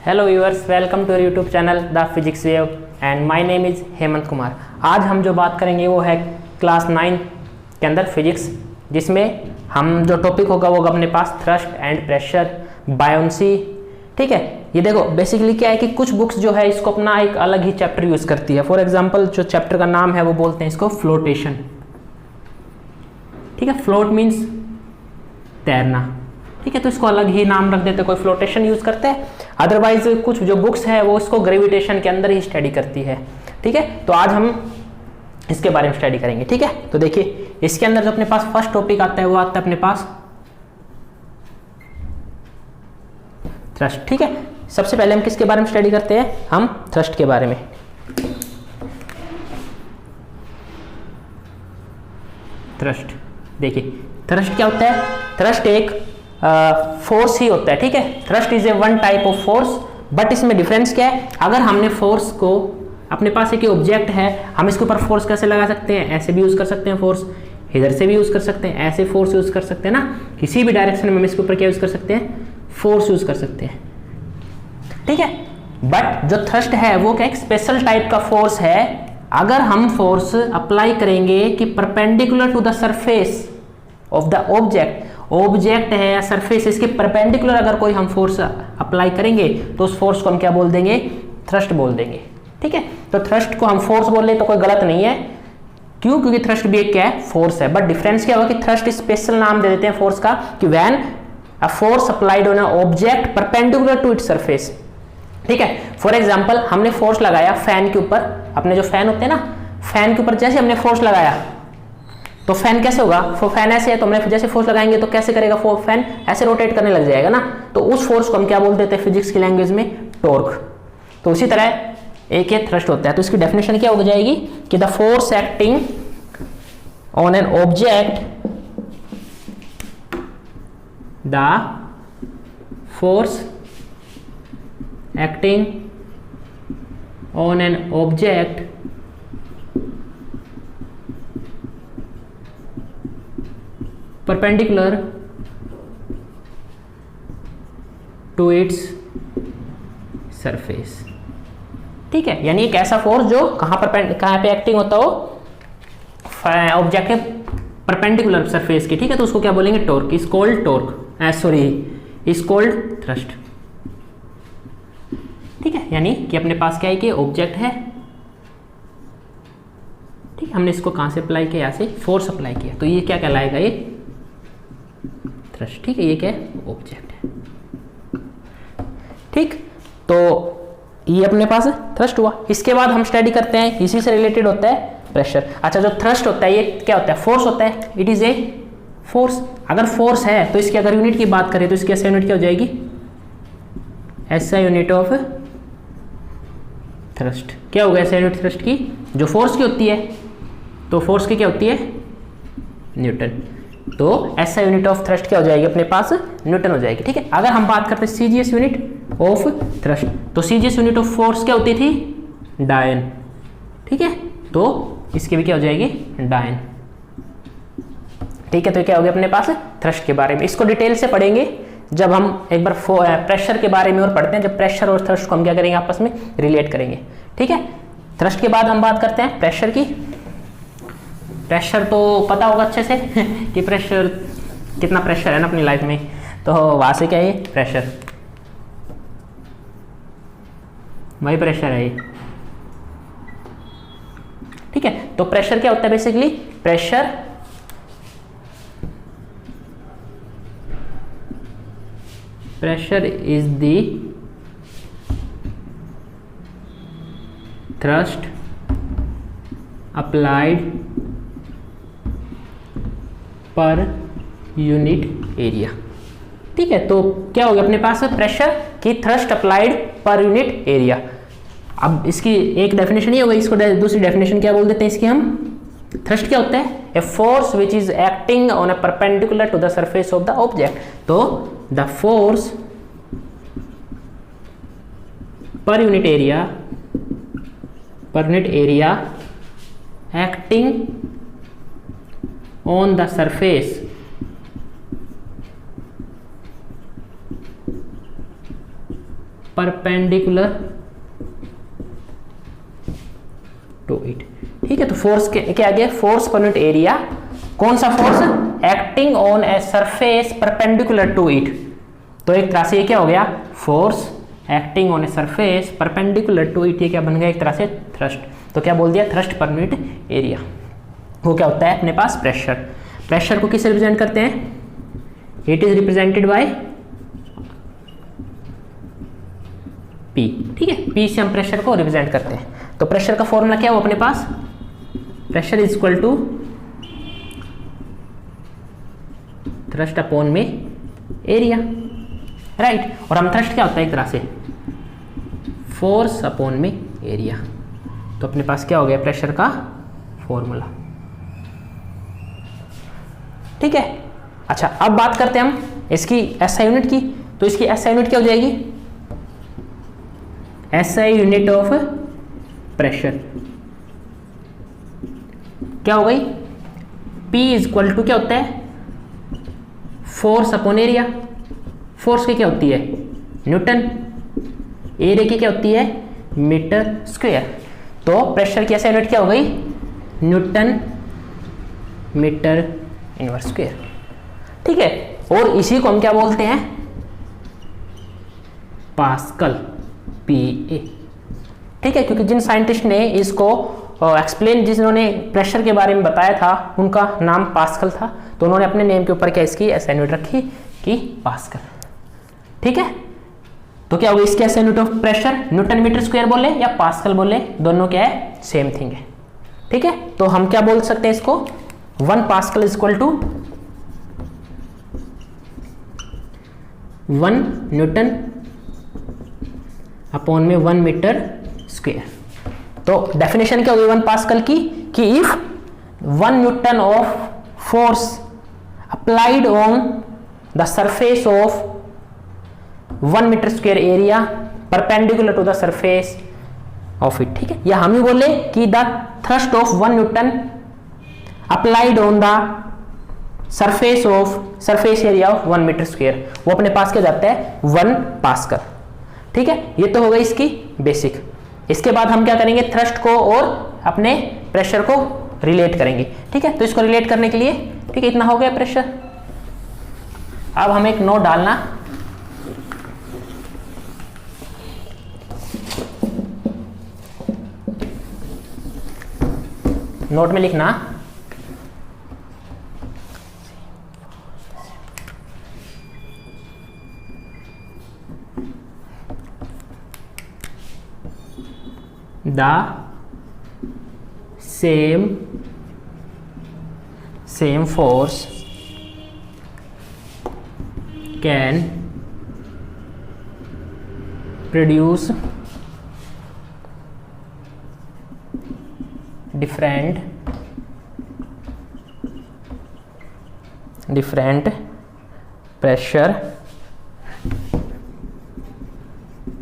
Hello viewers, welcome to YouTube channel the physics wave and my name is Hemant Kumar. आज हम जो बात करेंगे वो है क्लास 9 के अंदर फिजिक्स, जिसमें हम जो टॉपिक होगा वो अपने पास थ्रस्ट एंड प्रेशर, बायोंसी। ठीक है, ये देखो बेसिकली क्या है कि कुछ बुक्स जो है इसको अपना एक अलग ही चैप्टर यूज़ करती है। फॉर एग्जाम्पल जो चैप्टर का नाम है वो बोलते हैं इसको फ्लोटेशन। ठीक है, फ्लोट मीन्स तैरना। ठीक है, तो इसको अलग ही नाम रख देते, कोई फ्लोटेशन यूज करते हैं। अदरवाइज कुछ जो बुक्स है वो इसको ग्रेविटेशन के अंदर ही स्टडी करती है। ठीक है, तो आज हम इसके बारे में स्टडी करेंगे। ठीक है, तो देखिए इसके अंदर जो अपने पास फर्स्ट टॉपिक आता है वो आता है अपने पास थ्रस्ट। ठीक है, सबसे पहले हम किसके बारे में स्टडी करते हैं? हम थ्रस्ट के बारे में। थ्रस्ट, देखिए थ्रस्ट क्या होता है? थ्रस्ट एक फोर्स ही होता है। ठीक है, thrust is a one type of force, but इसमें डिफरेंस क्या है? अगर हमने फोर्स को, अपने पास एक ऑब्जेक्ट है, हम इसके ऊपर फोर्स कैसे लगा सकते हैं? ऐसे भी यूज कर सकते हैं फोर्स, इधर से भी यूज कर सकते हैं, ऐसे फोर्स यूज कर सकते हैं ना। किसी भी डायरेक्शन में हम इसके ऊपर क्या यूज कर सकते हैं? फोर्स यूज कर सकते हैं। ठीक है, बट जो थ्रस्ट है वो क्या एक स्पेशल टाइप का फोर्स है। अगर हम फोर्स अप्लाई करेंगे कि perpendicular to the surface of the object है या सरफेस, इसके परपेंडिकुलर अगर कोई हम फोर्स अप्लाई करेंगे तो उस फोर्स को हम क्या बोल देंगे? थ्रस्ट बोल देंगे। ठीक है, तो थ्रस्ट को हम फोर्स बोल ले तो कोई गलत नहीं है। क्यों? क्योंकि थ्रस्ट भी एक क्या है? फोर्स है। बट डिफरेंस क्या होगा कि थ्रस्ट स्पेशल नाम दे देते हैं फोर्स का कि when a force applied on a object perpendicular to its surface. ठीक है, फॉर एग्जाम्पल हमने फोर्स लगाया फैन के ऊपर, अपने जो फैन होते हैं ना, फैन के ऊपर जैसे हमने फोर्स लगाया तो फैन कैसे होगा? फैन ऐसे है तो हमने जैसे फोर्स लगाएंगे तो कैसे करेगा? फैन ऐसे रोटेट करने लग जाएगा ना। तो उस फोर्स को हम क्या बोल देते हैं फिजिक्स की लैंग्वेज में? टॉर्क। तो उसी तरह एक ये थ्रस्ट होता है। तो इसकी डेफिनेशन क्या हो जाएगी कि the force acting on an object, the force acting on an object perpendicular to its surface। ठीक है, यानी एक ऐसा फोर्स जो कहां पे एक्टिंग होता हो? ऑब्जेक्ट के परपेंडिकुलर सरफेस के। ठीक है, तो उसको क्या बोलेंगे? Torque. Is called torque, is called thrust. ठीक है, यानी कि अपने पास क्या है कि ऑब्जेक्ट है। ठीक है, हमने इसको कहां से अप्लाई किया? यहाँ से फोर्स अप्लाई किया, तो ये क्या कहलाएगा? ये थ्रस्ट। ठीक है, ये क्या है? ऑब्जेक्ट है। ठीक, तो ये अपने पास थ्रस्ट हुआ। इसके बाद हम स्टडी करते हैं, इसी से रिलेटेड होता है प्रेशर। अच्छा, जो थ्रस्ट होता है ये क्या होता है? फोर्स होता है। It is a force. अगर फोर्स है तो इसकी अगर यूनिट की बात करें तो इसकी एसआई यूनिट क्या हो जाएगी? SI unit of thrust. क्या होगा एसआई यूनिट थ्रस्ट की? जो फोर्स की होती है, तो फोर्स की क्या होती है? न्यूटन। तो एसआई यूनिट ऑफ थ्रस्ट क्या हो जाएगी अपने पास? न्यूटन हो जाएगी। ठीक है, अगर हम बात करते हैं सीजीएस यूनिट ऑफ थ्रस्ट, तो सीजीएस यूनिट ऑफ फोर्स क्या होती थी? डायन। ठीक है, तो इसकी भी क्या हो जाएगी? डायन। ठीक है, तो क्या हो गया अपने पास थ्रस्ट के बारे में। इसको डिटेल से पढ़ेंगे जब हम एक बार प्रेशर के बारे में और पढ़ते हैं, जब प्रेशर और थ्रस्ट को हम क्या करेंगे? आपस में रिलेट करेंगे। ठीक है, थ्रस्ट के बाद हम बात करते हैं प्रेशर की। प्रेशर तो पता होगा अच्छे से कि प्रेशर, कितना प्रेशर है ना अपनी लाइफ में, तो वहां से क्या है? प्रेशर, वही प्रेशर है ये। ठीक है, तो प्रेशर क्या होता है basically? Pressure is the thrust applied पर यूनिट एरिया। ठीक है, तो क्या हो गया अपने पास? प्रेशर की थ्रस्ट अप्लाइड पर यूनिट एरिया। अब इसकी एक डेफिनेशन ही हो गई, इसको दूसरी डेफिनेशन क्या बोल देते हैं इसकी हम? थ्रस्ट क्या होता है? A force which is acting on a perpendicular to the surface of the object. तो the force per unit area acting on the surface perpendicular to it. ठीक है, तो फोर्स क्या आ गया, फोर्स पर यूनिट एरिया। कौन सा force, acting on a surface perpendicular to it. तो एक तरह से ये क्या हो गया, force acting on a surface perpendicular to it, ये क्या बन गया, एक तरह से थ्रस्ट। तो क्या बोल दिया, थ्रस्ट पर यूनिट एरिया। वो क्या होता है अपने पास, प्रेशर। प्रेशर को किससे रिप्रेजेंट करते हैं, it is represented by P. ठीक है, पी से हम प्रेशर को रिप्रेजेंट करते हैं। तो प्रेशर का फॉर्मूला क्या हो अपने पास, pressure is equal to thrust upon में एरिया, राइट। और हम थ्रस्ट क्या होता है एक तरह से फोर्स अपॉन में एरिया। तो अपने पास क्या हो गया प्रेशर का फॉर्मूला। ठीक है, अच्छा अब बात करते हैं हम इसकी एसआई यूनिट की। तो इसकी एसआई यूनिट क्या हो जाएगी, एसआई यूनिट ऑफ प्रेशर क्या हो गई, P इज इक्वल टू क्या होता है, फोर्स अपॉन एरिया। फोर्स की क्या होती है, न्यूटन, एरिया की क्या होती है, मीटर स्क्वायर। तो प्रेशर की एसआई यूनिट क्या हो गई, न्यूटन मीटर इनवर्स स्क्वायर। ठीक है, और इसी को हम क्या बोलते हैं, पास्कल, PA। ठीक है, क्योंकि जिन साइंटिस्ट ने इसको एक्सप्लेन, जिन्होंने प्रेशर के बारे में बताया था, उनका नाम पास्कल था। तो उन्होंने अपने नेम के ऊपर क्या इसकी एसआई यूनिट रखी कि पास्कल। ठीक है, तो क्या होगा इसकी SI unit of pressure, newton metre square बोले या पास्कल बोले, दोनों क्या है, सेम थिंग है। ठीक है, तो हम क्या बोल सकते हैं इसको, 1 pascal is equal to 1 newton upon में 1 मीटर स्क्वायर। तो डेफिनेशन क्या होगी 1 पास्कल की, कि if 1 newton of force applied on the surface of 1 metre square area perpendicular to the surface of it. ठीक है, या हम ही बोले कि the thrust of 1 newton applied on the surface area of 1 metre square, वो अपने पास क्या जाता है 1 पास्कल। ठीक है, ये तो हो गई इसकी बेसिक। इसके बाद हम क्या करेंगे, थ्रस्ट को और अपने प्रेशर को रिलेट करेंगे। ठीक है, तो इसको रिलेट करने के लिए, ठीक है, इतना हो गया प्रेशर। अब हमें एक नोट डालना, नोट में लिखना the same force can produce different pressure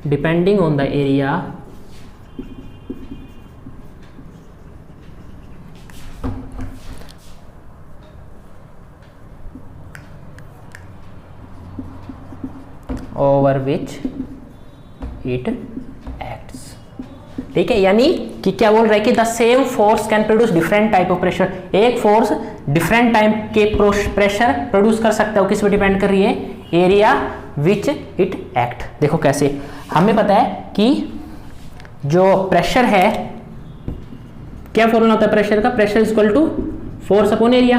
depending on the area over which it acts। ठीक है, यानी कि क्या बोल रहा है कि the same force can produce different type of pressure. एक फोर्स डिफरेंट टाइप के प्रेशर प्रोड्यूस कर सकता है, किस पे डिपेंड कर रही है, एरिया विच इट एक्ट। देखो कैसे, हमें पता है कि जो प्रेशर है, क्या फॉर्मूला होता है प्रेशर का, pressure is equal to force upon area,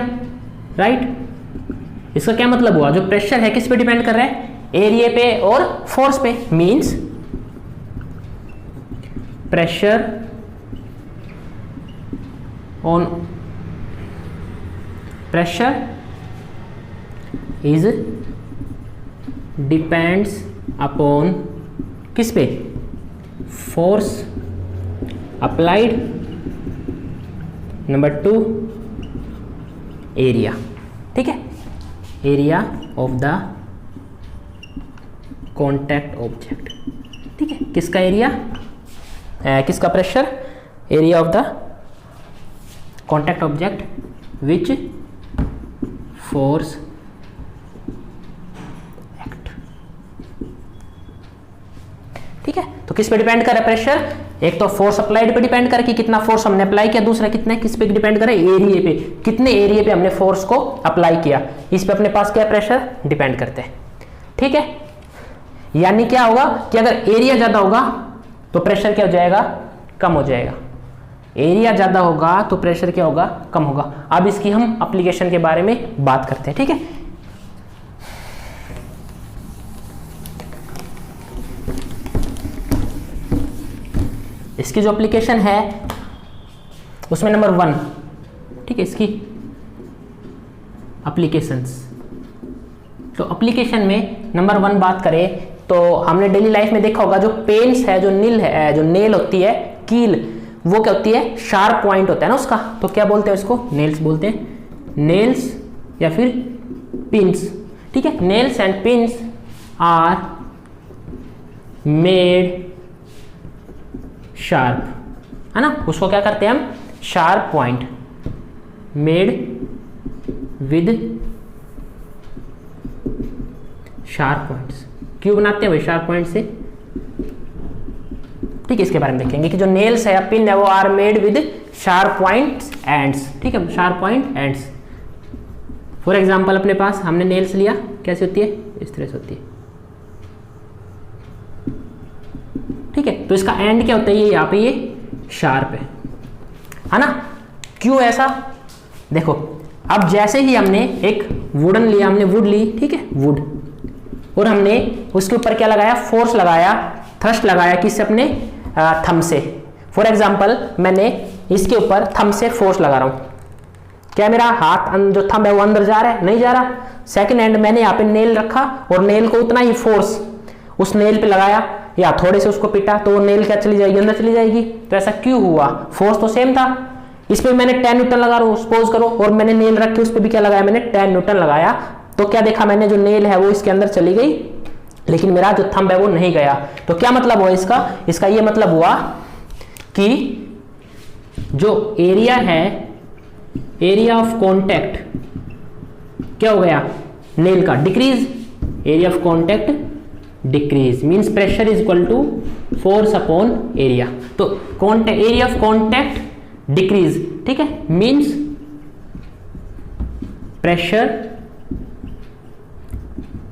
right. इसका क्या मतलब हुआ, जो प्रेशर है किस पे डिपेंड कर रहा है, एरिया पे और फोर्स पे। Means pressure is depends upon किस पे, फोर्स अप्लाइड, नंबर 2 एरिया। ठीक है, area of the contact object. ठीक है, किसका एरिया, किसका pressure, area of the contact object which force act. ठीक है। तो किस पे डिपेंड करे प्रेशर, एक तो फोर्स अप्लाइड पे डिपेंड करे कि कितना फोर्स हमने अप्लाई किया, दूसरा कितने किस पे डिपेंड करे, एरिया पे, कितने एरिया पे हमने फोर्स को अप्लाई किया, इस पे अपने पास क्या प्रेशर डिपेंड करते हैं। ठीक है, यानी क्या होगा कि अगर एरिया ज्यादा होगा तो प्रेशर क्या हो जाएगा, कम हो जाएगा। एरिया ज्यादा होगा तो प्रेशर क्या होगा, कम होगा। अब इसकी हम एप्लीकेशन के बारे में बात करते हैं। ठीक है, इसकी जो एप्लीकेशन है उसमें नंबर 1, ठीक है, इसकी एप्लीकेशंस। तो एप्लीकेशन में नंबर 1 बात करें तो हमने डेली लाइफ में देखा होगा जो पेन्स है, जो नील है, जो नेल होती है, कील, वो क्या होती है, शार्प पॉइंट होता है ना उसका, तो क्या बोलते हैं उसको, नेल्स बोलते हैं, नेल्स या फिर पिन्स। ठीक है, nails and pins are made sharp, है ना, उसको क्या करते हैं हम, sharp point, made with sharp points. क्यों बनाते हैं भाई शार्प पॉइंट से, ठीक है, इसके बारे में देखेंगे कि जो नेल्स है या पिन है वो are made with sharp points ends. ठीक है, sharp point ends. For example अपने पास हमने नेल्स लिया, कैसे होती है, इस तरह से होती है। ठीक है, तो इसका एंड क्या होता है, ये यहाँ पे ये शार्प है ना। क्यों ऐसा, देखो अब जैसे ही हमने एक वुडन लिया, हमने वुड ली, ठीक है, वुड, और हमने उसके ऊपर क्या लगाया, फोर्स लगाया, थ्रस्ट लगाया, किससे, अपने थंब से। फॉर एग्जांपल मैंने इसके ऊपर थंब से फोर्स लगा रहा हूं, क्या मेरा हाथ जो थंब है वो अंदर जा रहा है, नहीं जा रहा। सेकंड हैंड मैंने यहाँ पे नेल रखा और नेल को उतना ही फोर्स उस नेल पे लगाया या थोड़े से उसको पिटा तो वो नेल क्या चली जाएगी, अंदर चली जाएगी। तो ऐसा क्यों हुआ, फोर्स तो सेम था। इस पे मैंने 10 न्यूटन लगा रहा हूं, सपोज करो, और मैंने नेल रख के उस पे भी क्या लगाया, मैंने 10 न्यूटन लगाया, तो क्या देखा मैंने, जो नेल है वो इसके अंदर चली गई, लेकिन मेरा जो थंब है वो नहीं गया। तो क्या मतलब हुआ इसका, इसका ये मतलब हुआ कि जो एरिया है, एरिया ऑफ कॉन्टैक्ट क्या हो गया, नेल का decrease, area of contact decrease, means pressure is equal to force upon area. तो एरिया ऑफ कॉन्टैक्ट डिक्रीज, ठीक है, मींस प्रेशर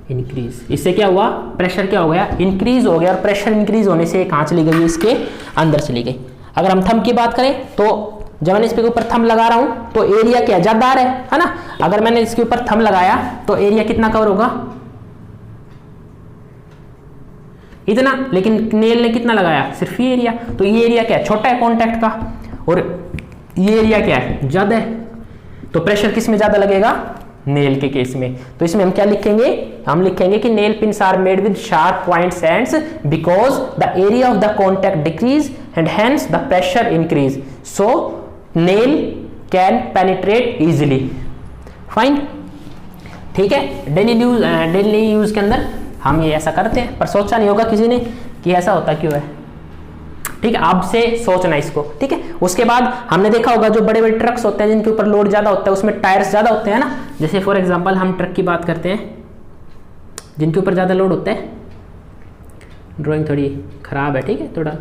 इंक्रीज। इससे क्या हुआ, प्रेशर क्या हो गया, इंक्रीज हो गया, और प्रेशर इंक्रीज होने से कहां चली गई, इसके अंदर चली गई। अगर हम थंब की बात करें तो जब मैंने इसके ऊपर थंब लगा रहा हूं तो एरिया क्या ज्यादा आ रहा है ना। अगर मैंने इसके ऊपर थंब लगाया तो एरिया कितना कवर होगा, इतना, लेकिन नेल ने कितना लगाया, सिर्फ ये एरिया। तो ये एरिया क्या है, छोटा है कॉन्टैक्ट का, और ये एरिया क्या है, ज्यादा है। तो प्रेशर किस में ज्यादा लगेगा, नेल के केस में। तो इसमें हम क्या लिखेंगे, हम लिखेंगे कि nail pins are made with sharp points ends because the area of the contact decrease and hence the pressure increase, so nail can penetrate easily. Fine, ठीक है, डेली यूज के अंदर हम ये ऐसा करते हैं, पर सोचा नहीं होगा किसी ने कि ऐसा होता क्यों है। ठीक है, अब से सोचना इसको। ठीक है, उसके बाद हमने देखा होगा जो बड़े बड़े ट्रक्स होते हैं जिनके ऊपर लोड ज्यादा होता है, उसमें टायर्स ज्यादा होते हैं ना। जैसे फॉर एग्जांपल हम ट्रक की बात करते हैं जिनके ऊपर ज्यादा लोड होता है, ड्राइंग थोड़ी खराब है, ठीक है, थोड़ा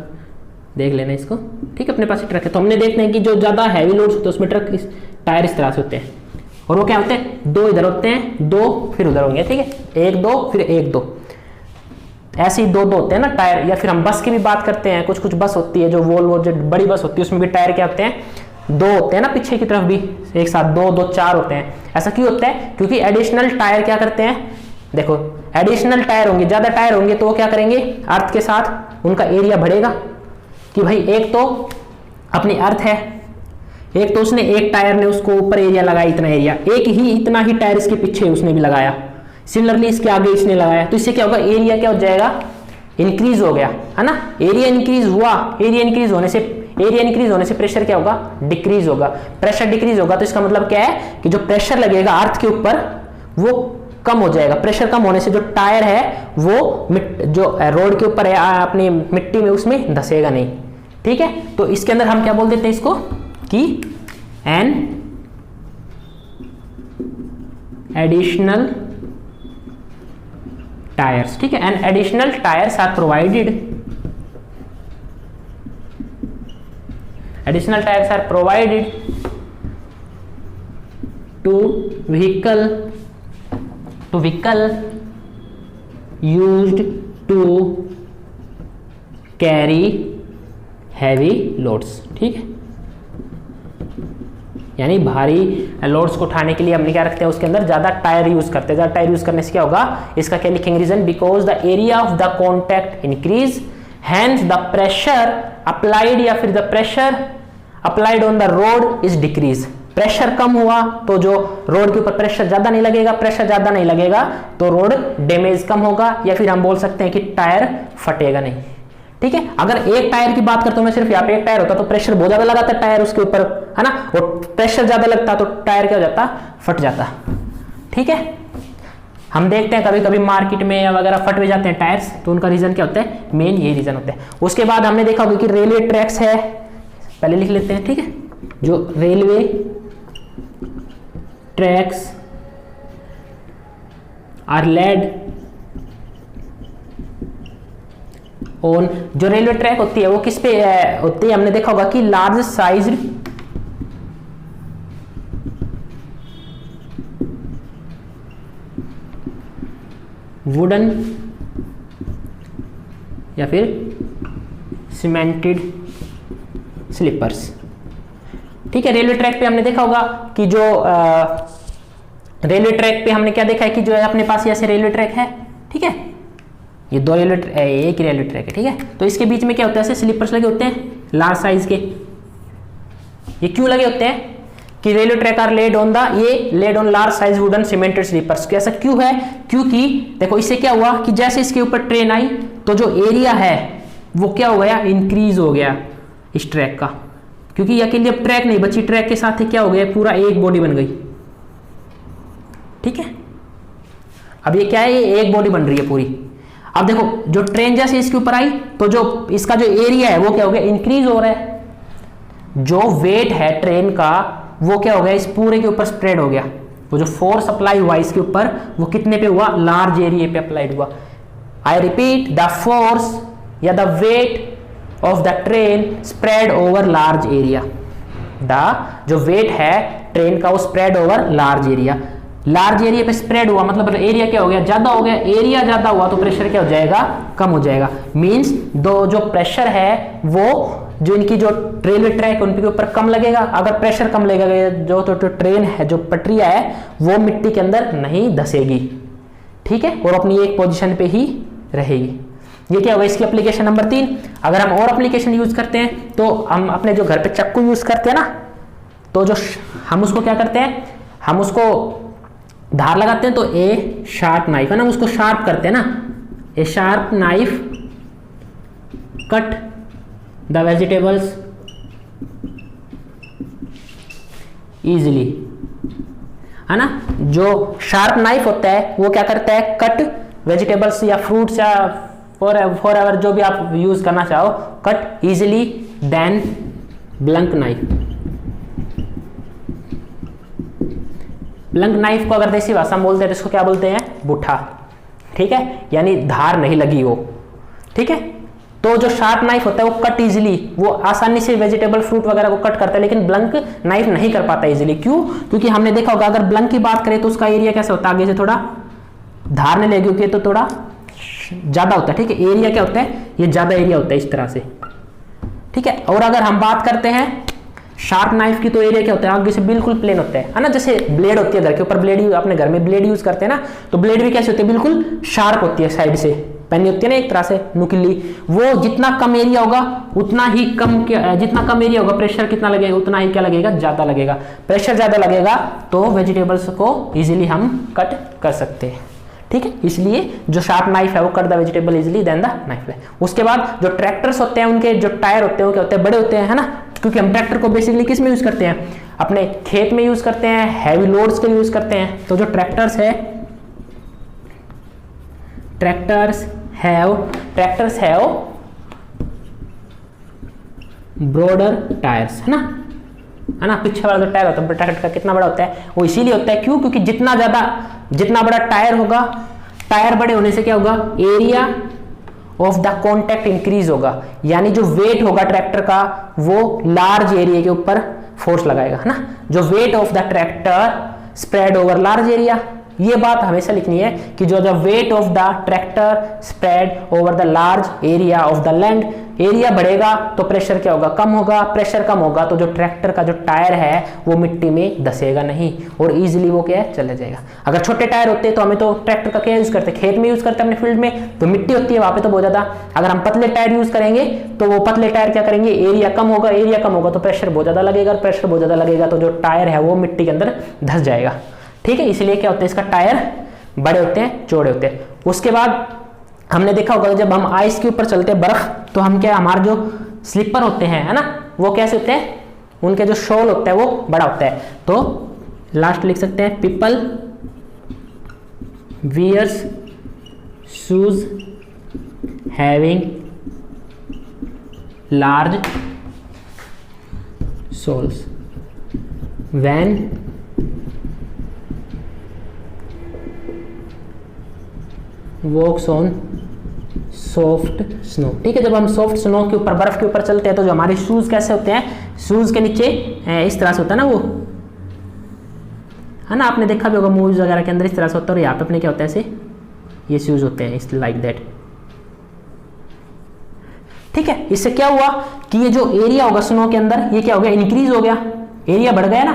देख लेना इसको। ठीक है, अपने पास ट्रक है तो हमने देखते हैं कि जो ज्यादा हैवी लोड्स होते हैं उसमें ट्रक टायर इस तरह से होते हैं, और वो क्या होते हैं, 2 इधर होते हैं, 2 फिर उधर होंगे। ठीक है, 1 2 फिर 1 2, ऐसे ही 2 2 होते हैं ना टायर। या फिर हम बस की भी बात करते हैं, कुछ कुछ बस होती है जो वोल्वो, जो बड़ी बस होती है उसमें भी टायर क्या होते हैं, 2 होते हैं ना, पीछे की तरफ भी एक साथ 2 2 4 होते हैं। ऐसा क्यों होता है, क्योंकि एडिशनल टायर क्या करते हैं, देखो एडिशनल टायर होंगे, ज्यादा टायर होंगे तो वो क्या करेंगे, अर्थ के साथ उनका एरिया बढ़ेगा। कि भाई एक तो अपनी अर्थ है, एक तो उसने एक टायर ने उसको ऊपर एरिया लगाया, इतना एरिया, एक ही इतना ही टायर इसके पीछे उसने भी लगाया, सिमिलरली इसके आगे इसने लगाया। तो इससे क्या होगा, एरिया क्या हो जाएगा, इंक्रीज हो गया, है ना। एरिया इंक्रीज हुआ, एरिया इंक्रीज होने से प्रेशर क्या होगा, डिक्रीज होगा। प्रेशर डिक्रीज होगा तो इसका मतलब क्या है कि जो प्रेशर लगेगा अर्थ के ऊपर वो कम हो जाएगा। प्रेशर कम होने से जो टायर है वो जो रोड के ऊपर है अपनी मिट्टी में, उसमें धसेगा नहीं। ठीक है, तो इसके अंदर हम क्या बोल देते हैं इसको कि एन एडिशनल टायर्स। ठीक है, an additional tyres are provided additional tyres are provided to vehicle used to carry heavy loads. ठीक है, यानी भारी लोड्स को उठाने के लिए हमने क्या रखते हैं, उसके अंदर ज्यादा टायर यूज करते हैं। ज्यादा टायर यूज करने से क्या होगा, इसका क्या लिखेंगे reason, because the area of the contact increase, hence the pressure applied या फिर the pressure applied on the road is decrease. Pressure कम हुआ तो जो रोड के ऊपर प्रेशर ज्यादा नहीं लगेगा, प्रेशर ज्यादा नहीं लगेगा तो रोड डैमेज कम होगा, या फिर हम बोल सकते हैं कि टायर फटेगा नहीं। ठीक है, अगर एक टायर की बात करता हूं मैं, सिर्फ यहाँ पे एक टायर होता तो प्रेशर बहुत ज्यादा लगाता टायर उसके ऊपर, है ना, और प्रेशर ज्यादा लगता तो टायर क्या हो जाता, फट जाता। ठीक है, हम देखते हैं कभी कभी मार्केट में या वगैरह फट भी जाते हैं टायर्स, तो उनका रीजन क्या होता है, मेन यही रीजन होता है। उसके बाद हमने देखा होगा कि रेलवे ट्रैक्स है, पहले लिख लेते हैं। ठीक है, जो railway tracks are laid on, जो रेलवे ट्रैक होती है वो किस पे होती है, हमने देखा होगा कि लार्ज साइज्ड वुडन या फिर सीमेंटेड स्लीपर्स। ठीक है, रेलवे ट्रैक पे हमने देखा होगा कि जो रेलवे ट्रैक पे हमने क्या देखा है कि जो है अपने पास ऐसे रेलवे ट्रैक है। ठीक है, ये दो रेलवे एक ही रेलवे ट्रैक है। ठीक है, तो इसके बीच में क्या होता है, ऐसे स्लीपर्स लगे होते हैं लार्ज साइज के। ये क्यों लगे होते हैं कि railway track are laid on the, ये laid on large size wooden cemented sleepers. ऐसा क्यों है, क्योंकि देखो इससे क्या हुआ कि जैसे इसके ऊपर ट्रेन आई तो जो एरिया है वो क्या हो गया, इंक्रीज हो गया इस ट्रैक का, क्योंकि अकेले अब ट्रैक नहीं बची, ट्रैक के साथ ही क्या हो गया, पूरा एक बॉडी बन गई। ठीक है, अब ये क्या है, ये एक बॉडी बन रही है पूरी। अब देखो जो ट्रेन जैसे इसके ऊपर आई तो जो इसका जो एरिया है वो क्या हो गया, इंक्रीज हो रहा है। जो वेट है ट्रेन का वो क्या हो गया, इस पूरे के ऊपर स्प्रेड हो गया। वो जो फोर्स अप्लाई हुआ इसके ऊपर वो कितने पे हुआ, लार्ज एरिया पे अप्लाइड हुआ। आई रिपीट, द फोर्स या the weight of the train spread over large area. The जो वेट है ट्रेन का वो spread over large area. Large area पे स्प्रेड हुआ मतलब एरिया क्या हो गया, ज्यादा हो गया। एरिया ज्यादा हुआ तो प्रेशर क्या हो जाएगा, कम हो जाएगा। मींस दो जो प्रेशर है वो जो इनकी जो रेलवे ट्रैक है उनके ऊपर कम लगेगा। अगर प्रेशर कम लगेगा जो तो ट्रेन है, जो पटरिया है वो मिट्टी के अंदर नहीं धसेगी। ठीक है, और अपनी एक पोजीशन पे ही रहेगी। ये क्या होगा, इसकी एप्लीकेशन नंबर 3। अगर हम और एप्लीकेशन यूज करते हैं तो हम अपने जो घर पे चक्कू यूज करते हैं ना, तो जो हम उसको क्या करते हैं, हम उसको धार लगाते हैं तो ए शार्प नाइफ है ना, उसको शार्प करते हैं ना। A sharp knife cut the vegetables easily, है ना। जो शार्प नाइफ होता है वो क्या करता है, कट वेजिटेबल्स या फ्रूट्स या फॉर एवर जो भी आप यूज करना चाहो, cut easily then blunt knife. Blunt knife को अगर देसी भाषा में बोलते हैं तो इसको क्या बोलते हैं, बुठा। ठीक है, यानी धार नहीं लगी हो। ठीक है, तो जो शार्प नाइफ होता है वो कट इजीली, वो आसानी से वेजिटेबल फ्रूट वगैरह को कट करता है, लेकिन ब्लंक नाइफ नहीं कर पाता इजीली। क्यों, क्योंकि हमने देखा होगा अगर ब्लंक की बात करें तो उसका एरिया कैसे होता है, आगे से थोड़ा धार नहीं लगेगी क्योंकि तो थोड़ा ज्यादा होता है। ठीक है, एरिया क्या होता है, ये ज्यादा एरिया होता है इस तरह से। ठीक है, और अगर हम बात करते हैं शार्प नाइफ की तो एरिया क्या होता है, आगे से बिल्कुल प्लेन होता है ना। जैसे ब्लेड होती है घर के ऊपर, ब्लेड अपने घर में ब्लेड यूज करते हैं ना, तो ब्लेड भी कैसे होती है, बिल्कुल शार्प होती है, साइड से पहनी होती है ना एक तरह से नुकीली। वो जितना कम एरिया होगा उतना ही कम, जितना कम एरिया होगा प्रेशर कितना लगेगा, उतना ही क्या लगेगा, ज्यादा लगेगा। प्रेशर ज्यादा लगेगा तो वेजिटेबल्स को इजीली हम कट कर सकते हैं। ठीक है, इसलिए जो शार्प नाइफ है वो cut the vegetable easily then the knife है। उसके बाद जो ट्रैक्टर्स होते हैं उनके जो टायर होते हैं वो क्या होते हैं, बड़े होते हैं, है ना। क्योंकि हम ट्रैक्टर को बेसिकली किस में यूज करते हैं, अपने खेत में यूज करते हैं, हैवी लोड्स के लिए यूज करते हैं। तो जो ट्रैक्टर्स है, ट्रैक्टर्स हैव ब्रॉडर टायर्स, है ना। पीछे वाला जो टायर होता है ट्रैक्टर का कितना बड़ा होता है, वो इसीलिए होता है। क्यों, क्योंकि जितना बड़ा टायर होगा, टायर बड़े होने से क्या होगा, area of the contact increase होगा, यानी जो वेट होगा ट्रैक्टर का वो लार्ज एरिया के ऊपर फोर्स लगाएगा, है ना। जो weight of the tractor spread over large area, ये बात हमेशा लिखनी है कि जो the weight of the tractor spread over the large area of the land, area बढ़ेगा तो प्रेशर क्या होगा, कम होगा, प्रेशर कम होगा तो जो ट्रैक्टर का जो टायर है वो मिट्टी में धसेगा नहीं और इजीली वो क्या है चले जाएगा। अगर छोटे टायर होते हैं तो हमें तो ट्रैक्टर का क्या यूज करते हैं, खेत में यूज करते हैं अपने फील्ड में, तो मिट्टी होती है वहां पे तो बहुत ज्यादा। अगर हम पतले टायर यूज करेंगे तो वो पतले टायर क्या करेंगे, एरिया कम होगा, एरिया कम होगा तो प्रेशर बहुत ज्यादा लगेगा, प्रेशर बहुत ज्यादा लगेगा तो जो टायर है वो मिट्टी के अंदर धस जाएगा, ठीक है। इसलिए क्या होता है, इसका टायर बड़े होते हैं, चौड़े होते हैं। उसके बाद हमने देखा होगा जब हम आइस के ऊपर चलते हैं बर्फ, तो हम क्या, हमारे जो स्लीपर होते हैं, है ना, वो कैसे होते हैं, उनके जो शोल होता है वो बड़ा होता है। तो लास्ट लिख सकते हैं, people wears shoes having large soles when walks on soft snow, ठीक है। जब हम सॉफ्ट स्नो के ऊपर, बर्फ के ऊपर चलते हैं तो जो हमारे शूज कैसे होते हैं, शूज के नीचे इस तरह से होता है ना, वो है ना, आपने देखा भी होगा मूवीज वगैरह के अंदर इस तरह से होता है, और यहाँ पे अपने क्या होता है, ऐसे ये शूज होते हैं, इस लाइक दैट, ठीक है। इससे क्या हुआ कि ये जो एरिया होगा स्नो के अंदर, ये क्या हो गया, इंक्रीज हो गया, एरिया बढ़ गया ना,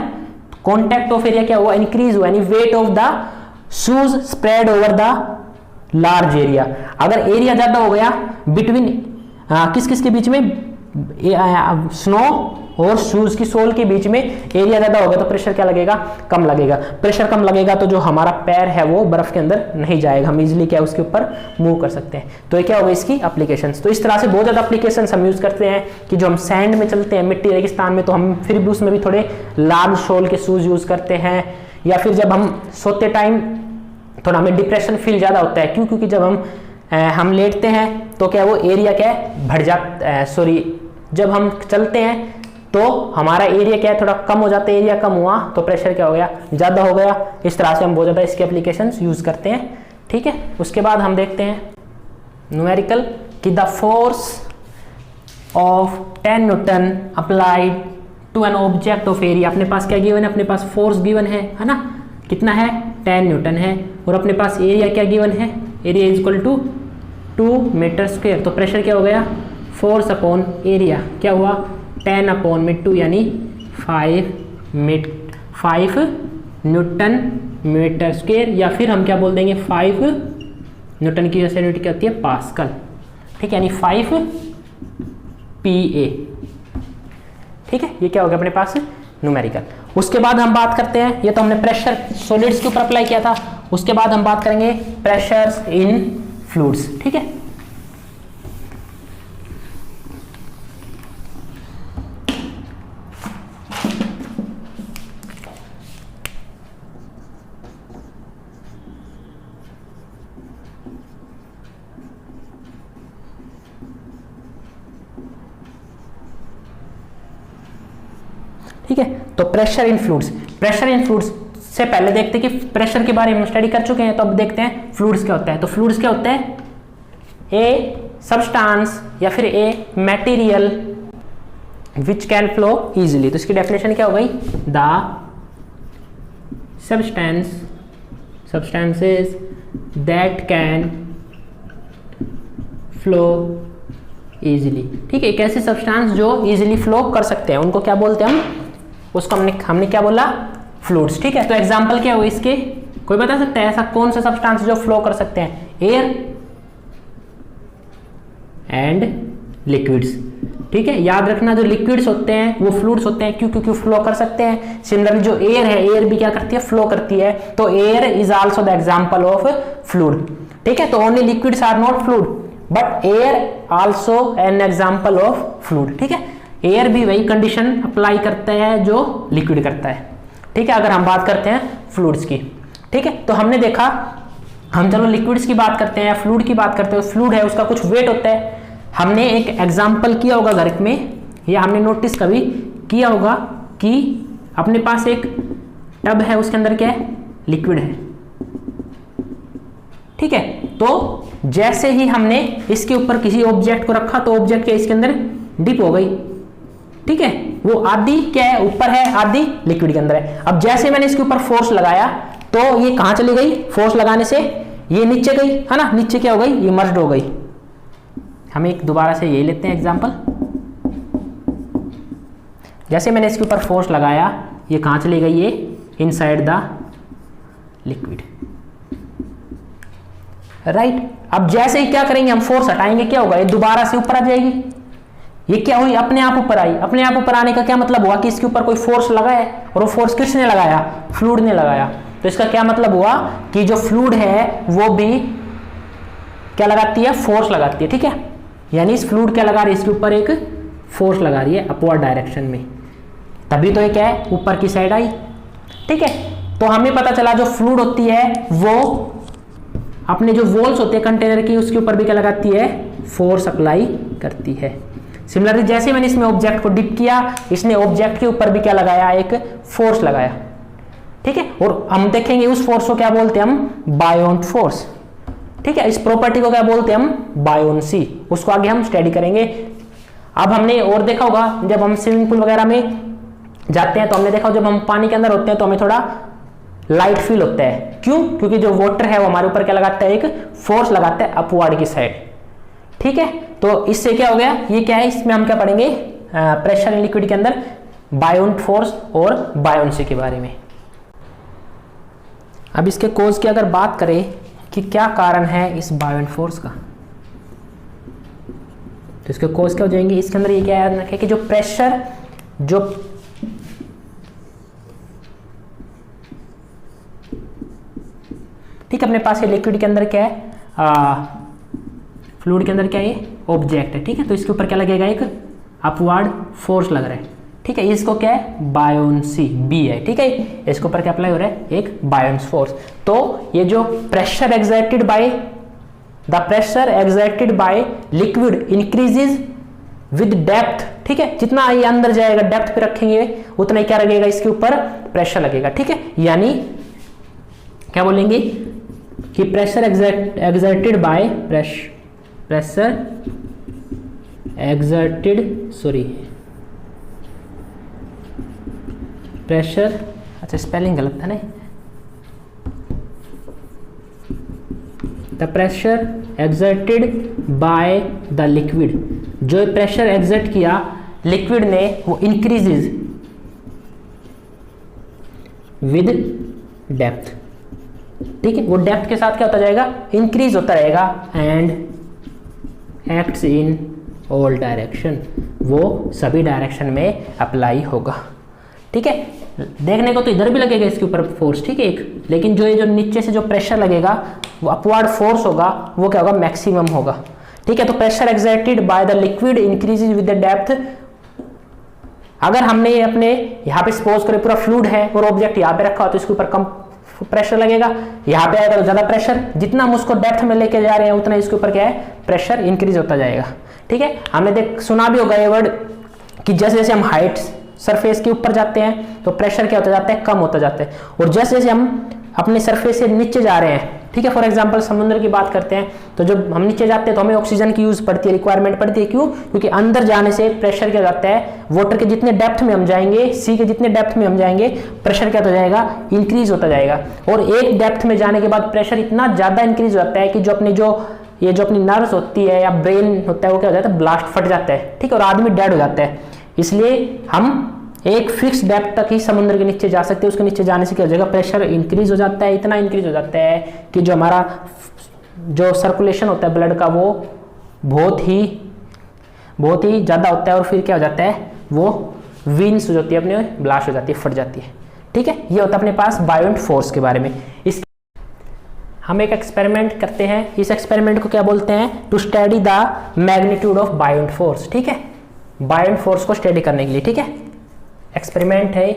कॉन्टैक्ट ऑफ एरिया क्या हुआ, इंक्रीज हुआ, यानी weight of the shoes spread over the large area. अगर एरिया ज्यादा हो गया बिटवीन किस किस के बीच में, स्नो और शूज की सोल के बीच में एरिया ज्यादा होगा तो प्रेशर क्या लगेगा, कम लगेगा। प्रेशर कम लगेगा तो जो हमारा पैर है वो बर्फ के अंदर नहीं जाएगा, हम इजीली क्या उसके ऊपर मूव कर सकते हैं। तो ये क्या होगा, इसकी एप्लीकेशंस। तो इस तरह से बहुत ज्यादा एप्लीकेशंस हम यूज करते हैं कि जो हम सैंड में चलते हैं, मिट्टी रेगिस्तान में, तो हम फिर भी उसमें भी थोड़े लार्ज सोल के शूज यूज करते हैं। या फिर जब हम सोते टाइम थोड़ा हमें डिप्रेशन फील ज्यादा होता है, क्यों, क्योंकि जब हम लेटते हैं तो क्या वो एरिया क्या है, बढ़ जाता है, सॉरी, जब हम चलते हैं तो हमारा एरिया क्या है, थोड़ा कम हो जाता है, एरिया कम हुआ तो प्रेशर क्या हो गया, ज्यादा हो गया। इस तरह से हम बहुत ज्यादा इसके एप्लीकेशंस यूज करते हैं, ठीक है। उसके बाद हम देखते हैं न्यूमेरिकल कि the force of 10 newton applied to an object of area. अपने पास क्या गिवन है, अपने पास फोर्स गिवन है ना, कितना है, 10 न्यूटन है, और अपने पास एरिया क्या गिवन है, area is equal to 2 metre square. तो प्रेशर क्या हो गया, फोर्स अपॉन एरिया क्या हुआ, 10 अपॉन में 2 यानी 5 न्यूटन मीटर स्क्वायर, या फिर हम क्या बोल देंगे, 5 न्यूटन की यूनिट क्या होती है, पास्कल, ठीक है, यानी 5 PA, ठीक है। ये क्या हो गया अपने पास न्यूमेरिकल। उसके बाद हम बात करते हैं, ये तो हमने प्रेशर सॉलिड्स के ऊपर अप्लाई किया था, उसके बाद हम बात करेंगे प्रेशर्स इन फ्लूइड्स, ठीक है। ठीक है, तो pressure in fluids, pressure in fluids से पहले देखते हैं कि प्रेशर के बारे में स्टडी कर चुके हैं, तो अब देखते हैं फ्लूइड्स क्या होता है। तो फ्लूइड्स क्या होता है, ए सब्सटेंस या फिर a material which can flow easily. तो इसकी डेफिनेशन क्या हो गई, the substances that can flow easily, ठीक है। एक ऐसे सब्सटेंस जो इजीली फ्लो कर सकते हैं उनको क्या बोलते हैं हम, उसको हमने क्या बोला, फ्लूइड्स, ठीक है। तो एग्जांपल क्या हो इसके, कोई बता सकता है ऐसा कौन सा सब्सटेंस जो फ्लो कर सकते हैं, एयर एंड लिक्विड्स, ठीक है। याद रखना जो लिक्विड्स होते हैं वो फ्लूइड्स होते हैं, क्यों, क्योंकि फ्लो कर सकते हैं। सिमिलरली जो एयर है, एयर भी क्या करती है, फ्लो करती है, तो air is also the example of fluid, ठीक है। तो only liquids are not fluid but air also an example of fluid, ठीक है। एयर भी वही कंडीशन अप्लाई करता है जो लिक्विड करता है, ठीक है, अगर हम बात करते हैं फ्लूइड्स की, ठीक है। तो हमने देखा, हम चलो लिक्विड्स की बात करते हैं या फ्लूइड की बात करते हैं। फ्लूइड है उसका कुछ वेट होता है, हमने एक एग्जाम्पल किया होगा घर में, या हमने नोटिस कभी किया होगा कि अपने पास एक टब है, उसके अंदर क्या है, लिक्विड है, ठीक है। तो जैसे ही हमने इसके ऊपर किसी ऑब्जेक्ट को रखा तो ऑब्जेक्ट क्या इसके अंदर डिप हो गई, ठीक है, वो आधी क्या है ऊपर है, आधी लिक्विड के अंदर है। अब जैसे मैंने इसके ऊपर फोर्स लगाया तो ये कहां चली गई, फोर्स लगाने से ये नीचे गई, है ना, नीचे क्या हो गई, ये मर्ज्ड हो गई। हम एक दोबारा से यही लेते हैं एग्जांपल। जैसे मैंने इसके ऊपर फोर्स लगाया ये कहां चली गई, ये इनसाइड द लिक्विड, राइट। अब जैसे ही क्या करेंगे हम फोर्स हटाएंगे क्या होगा, ये दोबारा से ऊपर आ जाएगी। ये क्या हुई, अपने आप ऊपर आई। अपने आप ऊपर आने का क्या मतलब हुआ कि इसके ऊपर कोई फोर्स लगा है, और वो फोर्स किसने लगाया, फ्लूइड ने लगाया। तो इसका क्या मतलब हुआ कि जो फ्लूइड है वो भी क्या लगाती है, फोर्स लगाती है, ठीक है। यानी इस फ्लूइड क्या लगा रही है, इसके ऊपर एक फोर्स लगा रही है अपवर्ड डायरेक्शन में, तभी तो ये क्या है ऊपर की साइड आई, ठीक है। तो हमें पता चला जो फ्लूइड होती है वो अपने जो वॉल्स होते हैं कंटेनर की उसके ऊपर भी क्या लगाती है, फोर्स अप्लाई करती है। सिमिलरली जैसे मैंने इसमें ऑब्जेक्ट को डिप किया, इसने ऑब्जेक्ट के ऊपर भी क्या लगाया, एक फोर्स लगाया, ठीक है। और हम देखेंगे उस फोर्स को क्या बोलते हैं हम, बायोन्ट फोर्स, ठीक है। इस प्रॉपर्टी को क्या बोलते हैं हम, बायोन्सी। उसको आगे हम स्टडी करेंगे। अब हमने और देखा होगा जब हम स्विमिंग पूल वगैरह में जाते हैं तो हमने देखा जब हम पानी के अंदर होते हैं तो हमें थोड़ा लाइट फील होता है, क्यों, क्योंकि जो वाटर है वो हमारे ऊपर क्या लगाता है, एक फोर्स लगाता है अपवर्ड की साइड, ठीक है। तो इससे क्या हो गया, ये क्या है, इसमें हम क्या पढ़ेंगे प्रेशर इन लिक्विड के अंदर बायोन्ट फोर्स और बायोन्सी के बारे में। अब इसके कोज की अगर बात करें कि क्या कारण है इस बायोन्ट फोर्स का, तो इसके कोज क्या हो जाएंगे, इसके अंदर ये क्या याद रखें कि जो प्रेशर जो ठीक है अपने पास ये लिक्विड के अंदर क्या है, फ्लूइड के अंदर क्या है, ऑब्जेक्ट है, ठीक है। तो इसके ऊपर क्या लगेगा, एक अपवर्ड फोर्स लग रहा है, ठीक है। इसको क्या है, बायोन्सी बी है, ठीक है। इसके ऊपर क्या अप्लाई हो रहा है, एक बायोन्स फोर्स। तो ये जो pressure exerted by the pressure exerted by liquid increases with depth, ठीक है। जितना ये अंदर जाएगा डेप्थ पे रखेंगे उतना ही क्या लगेगा, इसके ऊपर प्रेशर लगेगा, ठीक है। यानी क्या बोलेंगे कि pressure exerted by pressure exerted pressure, अच्छा स्पेलिंग गलत था ना, the pressure exerted by the liquid, जो प्रेशर एक्सर्ट किया लिक्विड ने वो इंक्रीजेज विद डेप्थ, ठीक है। वो डेप्थ के साथ क्या होता जाएगा, इंक्रीज होता रहेगा, and acts in all direction, वो सभी डायरेक्शन में अप्लाई होगा, ठीक है। देखने को तो इधर भी लगेगा इसके ऊपर फोर्स, ठीक है एक, लेकिन जो ये जो नीचे से जो प्रेशर लगेगा वो अपवर्ड फोर्स होगा, वो क्या होगा, मैक्सिमम होगा, ठीक है। तो pressure exerted by the liquid increases with the depth. अगर हमने ये अपने यहाँ पे सपोज करें पूरा फ्लूइड है और ऑब्जेक्ट यहाँ पे रखा हो तो इसके ऊपर कम प्रेशर लगेगा, यहाँ पे आएगा तो ज्यादा प्रेशर, जितना हम उसको डेप्थ में लेके जा रहे हैं उतना इसके ऊपर क्या है, प्रेशर इंक्रीज होता जाएगा, ठीक है। हमने सुना भी होगा ये वर्ड कि जैसे जैसे हम हाइट सरफेस के ऊपर जाते हैं तो प्रेशर क्या होता जाता है, कम होता जाता है, और जैसे जैसे हम अपने सरफेस से नीचे जा रहे हैं, ठीक है। फॉर एग्जांपल समुद्र की बात करते हैं तो जब हम नीचे जाते हैं तो हमें ऑक्सीजन की यूज पड़ती है, रिक्वायरमेंट पड़ती है, क्यों, क्योंकि अंदर जाने से प्रेशर क्या जाता है, वाटर के जितने डेप्थ में हम जाएंगे, सी के जितने डेप्थ में हम जाएंगे प्रेशर क्या हो जाएगा, इंक्रीज होता जाएगा। और एक डेप्थ में जाने के बाद प्रेशर इतना ज्यादा इंक्रीज होता है कि जो अपनी नर्व्स होती है या ब्रेन होता है वो क्या हो जाता है, ब्लास्ट फट जाता है, ठीक है, और आदमी डेड हो जाता है। इसलिए हम एक फिक्स डेप्थ तक ही समुद्र के नीचे जा सकते हैं, उसके नीचे जाने से क्या हो जाएगा, प्रेशर इंक्रीज हो जाता है, इतना इंक्रीज हो जाता है कि जो हमारा जो सर्कुलेशन होता है ब्लड का वो बहुत ही ज़्यादा होता है, और फिर क्या हो जाता है, वो वेन्स जो होती है अपने ब्लास्ट हो जाती है, फट जाती है, ठीक है। ये होता है अपने पास बायोन्ट फोर्स के बारे में। इस हम एक एक्सपेरिमेंट करते हैं, इस एक्सपेरिमेंट को क्या बोलते हैं, to study the magnitude of buoyant force, ठीक है, बायोन्ट फोर्स को स्टडी करने के लिए, ठीक है। एक्सपेरिमेंट है,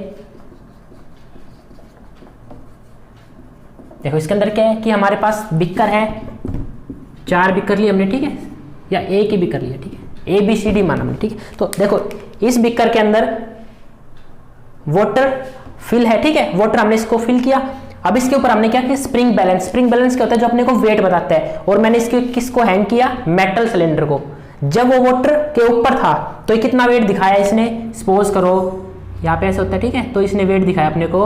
देखो इसके अंदर क्या है कि हमारे पास बिकर है, 4 बिकर लिए हमने, ठीक है, या एक ही बिकर लिया, ठीक है, ABCD माना हमने, ठीक है। तो देखो इस बिकर के अंदर वाटर फिल है, ठीक है, वाटर हमने इसको फिल किया, अब इसके ऊपर हमने क्या किया, स्प्रिंग बैलेंस। स्प्रिंग बैलेंस क्या होता है, जो अपने को वेट बताता है। और मैंने इसके किसको हैंग किया, मेटल सिलेंडर को। जब वो वाटर के ऊपर था तो ये कितना वेट दिखाया इसने, सपोज करो यहाँ पे ऐसा होता है, ठीक है। तो इसने वेट दिखाया अपने को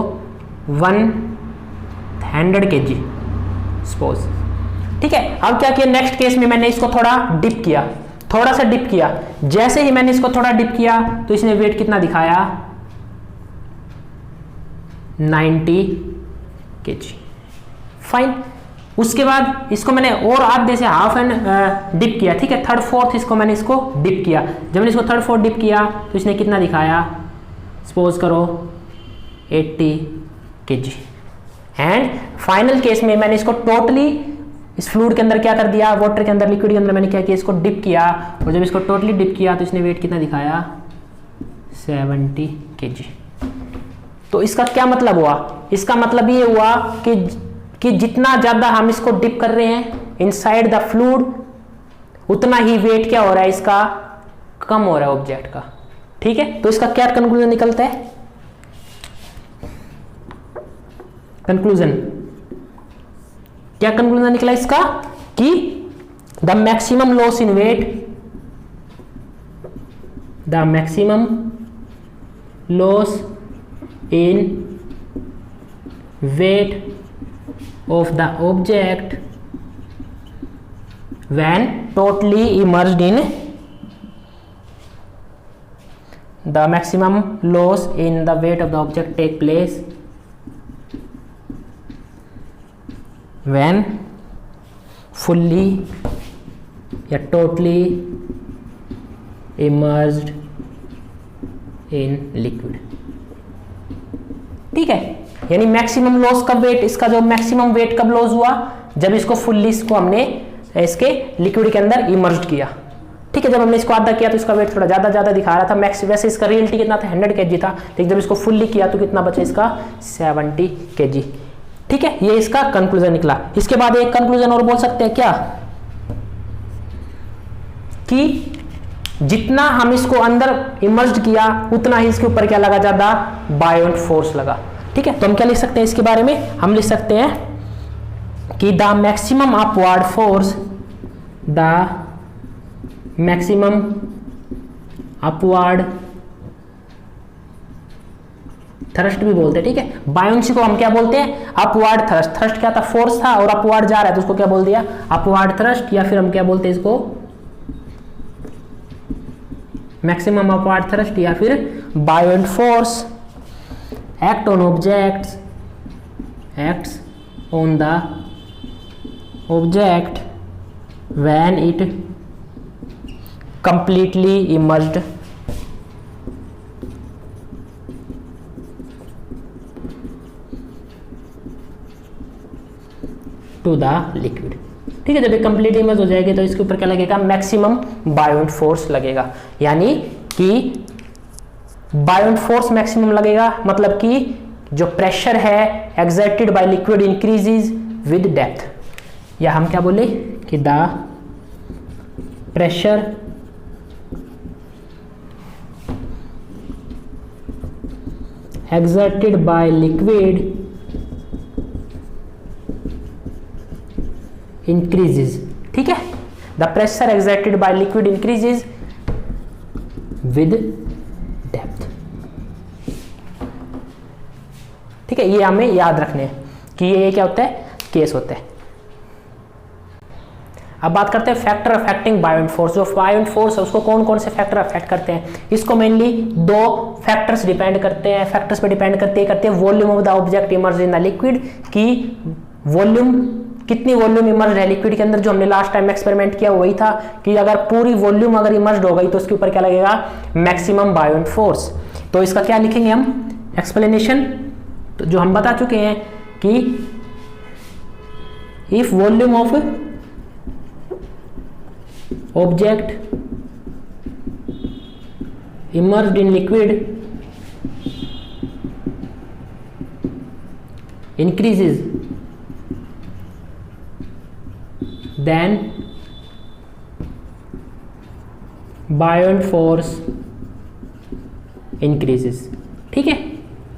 100 kg सपोज, ठीक है। अब क्या किया, नेक्स्ट केस में मैंने इसको थोड़ा डिप किया, थोड़ा सा डिप किया। जैसे ही मैंने इसको थोड़ा डिप किया तो इसने वेट कितना दिखाया, 90 kg। फाइन। उसके बाद इसको मैंने और आधे से हाफ एंड डिप किया, ठीक है। थर्ड फोर्थ इसको मैंने इसको डिप किया। जब मैंने इसको थर्ड फोर्थ डिप किया तो इसने कितना दिखाया, सपोज करो 80 kg। एंड फाइनल केस में मैंने इसको टोटली इस फ्लूइड के अंदर क्या कर दिया, वाटर के अंदर, लिक्विड के अंदर मैंने क्या किया, इसको डिप किया। और जब इसको टोटली डिप किया तो इसने वेट कितना दिखाया, 70 kg। तो इसका क्या मतलब हुआ, इसका मतलब ये हुआ कि जितना ज्यादा हम इसको डिप कर रहे हैं इनसाइड द फ्लूइड, उतना ही वेट क्या हो रहा है, इसका कम हो रहा है ऑब्जेक्ट का, ठीक है। तो इसका क्या कंक्लूजन निकलता है, कंक्लूजन क्या कंक्लूजन निकला इसका, कि the maximum loss in weight, the maximum loss in weight of the object when totally immersed in, the maximum loss in the weight of the object take place when fully या totally immersed in liquid, ठीक है। यानी maximum loss कब wait, इसका जो maximum weight कब loss हुआ, जब इसको फुल्ली इसको हमने इसके लिक्विड के अंदर इमर्ज्ड किया, ठीक है। जब हमने इसको आधा किया तो इसका वेट थोड़ा ज्यादा दिखा रहा था, मैक्स वैसे इसका रियलिटी कितना था, 100 kg था, लेकिन जब इसको फुल्ली किया तो कितना बचा इसका, 70 kg, ठीक है। ये इसका कंक्लूजन निकला। इसके बाद एक कंक्लूजन और बोल सकते हैं क्या, कि जितना हम इसको अंदर इमर्ज्ड किया उतना ही इसके क्या लगा, ज्यादा बायोंट फोर्स लगा, ठीक है। तो हम क्या लिख सकते हैं इसके बारे में, हम लिख सकते हैं कि the maximum upward force, the maximum upward thrust भी बोलते हैं, ठीक है। बायोंसी को हम क्या बोलते हैं, अपवर्ड थ्रस्ट। थ्रस्ट क्या था, फोर्स था और अपवर्ड जा रहा है तो उसको क्या बोल दिया, अपवर्ड थ्रस्ट, या फिर हम क्या बोलते हैं इसको, मैक्सिमम अपवर्ड थ्रस्ट, या फिर buoyant force act on objects, acts on the object when it completely emerged to the liquid, ठीक है। जब ये कंप्लीट इमर्ज हो जाएगी तो इसके ऊपर क्या लगेगा, मैक्सिमम बायोंट फोर्स लगेगा। यानी कि बायोंट फोर्स मैक्सिमम लगेगा, मतलब कि जो प्रेशर है exerted by liquid increases with depth, या हम क्या बोले कि the pressure exerted by liquid increases, ठीक है। The pressure exerted by liquid increases with depth, ठीक है। ये हमें याद रखने हैं कि ये क्या होता है, केस होता है। अब बात करते हैं फैक्टर अफेक्टिंग बायोंट फोर्स। जो बायोंट फोर्स है उसको कौन कौन से फैक्टर अफेक्ट करते हैं, इसको मेनली दो फैक्टर्स डिपेंड करते हैं, फैक्टर्स पे डिपेंड करते हैं volume of the object emerged in the liquid, की वॉल्यूम, कितनी वॉल्यूम इमर्ज्ड है लिक्विड के अंदर। जो हमने लास्ट टाइम एक्सपेरिमेंट किया वही था कि अगर पूरी वॉल्यूम अगर इमर्ज्ड हो गई तो उसके ऊपर क्या लगेगा, मैक्सिमम बायोंट फोर्स। तो इसका क्या लिखेंगे हम, एक्सप्लेनेशन, तो जो हम बता चुके हैं कि if volume of object emerged in liquid increases, then buoyant force increases, ठीक है।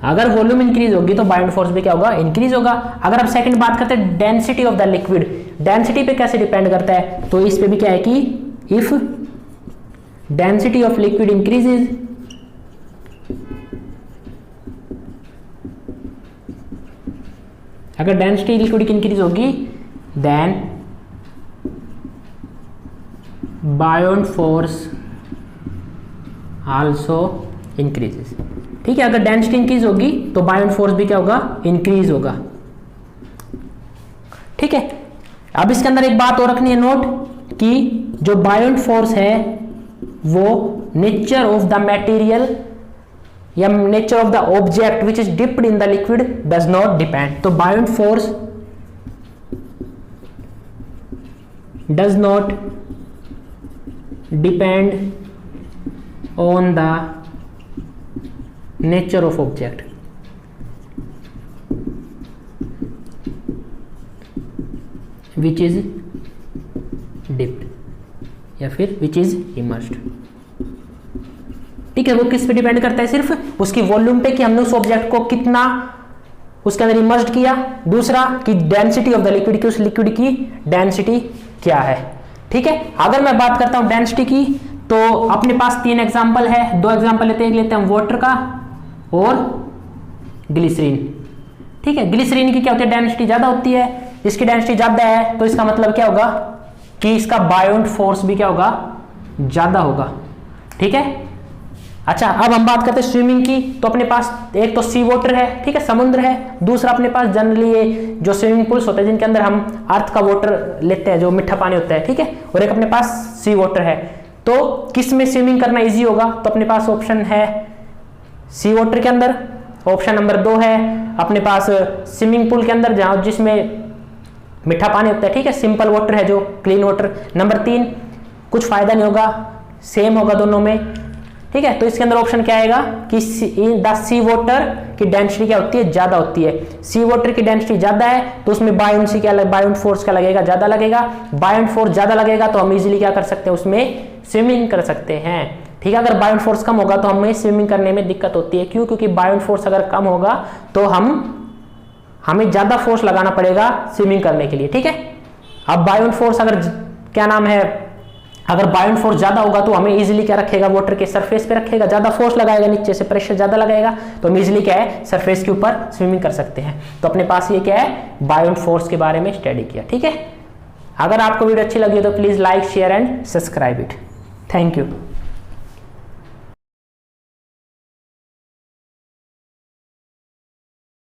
अगर वॉल्यूम इंक्रीज होगी तो बायोंट फोर्स भी क्या होगा, इंक्रीज होगा। अगर आप सेकंड बात करते हैं density of the liquid, density पे कैसे डिपेंड करता है, तो इस पे भी क्या है कि if density of liquid increases, अगर डेंसिटी लिक्विड की इंक्रीज होगी then buoyant force also increases. ठीक है, अगर डेंसिटी इंक्रीज होगी तो बायोंट फोर्स भी क्या होगा, इंक्रीज होगा। ठीक है, अब इसके अंदर एक बात और रखनी है नोट कि जो बायोंट फोर्स है वो नेचर ऑफ द मटेरियल या nature of the object which is dipped in the liquid does not depend. तो buoyant force does not depend on the nature of object, which is dipped या फिर which is immersed. ठीक है, वो किस पे depend करता है, सिर्फ उसकी वॉल्यूम पे कि हमने उस ऑब्जेक्ट को कितना उसके अंदर इमर्स्ड किया, दूसरा कि डेंसिटी ऑफ द लिक्विड की, उस लिक्विड की डेंसिटी क्या है। ठीक है, अगर मैं बात करता हूं डेंसिटी की तो अपने पास 3 एग्जांपल है, 2 एग्जांपल लेते हैं हम वाटर का और ग्लिसरीन। ठीक है, ग्लिसरीन की क्या होती है, डेंसिटी ज्यादा होती है, इसकी डेंसिटी ज्यादा है तो इसका मतलब क्या होगा कि इसका बायोंट फोर्स भी क्या होगा, ज्यादा होगा। ठीक है, अच्छा अब हम बात करते हैं स्विमिंग की, तो अपने पास एक तो सी वाटर है, ठीक है, समुद्र है, दूसरा अपने पास जनरली ये जो स्विमिंग पूल्स होते हैं जिनके अंदर हम अर्थ का वाटर लेते हैं, जो मीठा पानी होता है। ठीक है, और एक अपने पास सी वाटर है। तो किस में स्विमिंग करना इजी होगा, तो अपने पास ऑप्शन है सी वाटर के अंदर, ऑप्शन नंबर 2 है अपने पास स्विमिंग पूल के अंदर जहां जिसमें मीठा पानी होता है। ठीक है, सिंपल वाटर है जो क्लीन वाटर। नंबर 3 कुछ फायदा नहीं होगा, सेम होगा दोनों में। ठीक है, तो इसके अंदर ऑप्शन क्या आएगा कि द सी वाटर की डेंसिटी क्या होती है, ज्यादा होती है। सी वाटर की डेंसिटी ज्यादा है तो उसमें बायोंसी क्या बायोंट फोर्स क्या लगेगा, ज्यादा लगेगा। बायोंट फोर्स ज्यादा लगेगा तो हम इजीली क्या कर सकते हैं, उसमें स्विमिंग कर सकते हैं। ठीक है, अगर बायोंट फोर्स कम होगा तो हमें स्विमिंग करने में दिक्कत होती है। क्यों, क्योंकि बायोंट फोर्स अगर कम होगा तो हमें ज्यादा फोर्स लगाना पड़ेगा स्विमिंग करने के लिए। ठीक है, अब बायोंट फोर्स अगर क्या नाम है, अगर बायोंट फोर्स ज्यादा होगा तो हमें इजीली क्या रखेगा, वाटर के सरफेस पे रखेगा, ज्यादा फोर्स लगाएगा, नीचे से प्रेशर ज्यादा लगाएगा तो हम इजीली क्या है, सरफेस के ऊपर स्विमिंग कर सकते हैं। तो अपने पास ये क्या है, बायोंट फोर्स के बारे में स्टडी किया। ठीक है, अगर आपको वीडियो अच्छी लगी तो please like share and subscribe it. Thank you.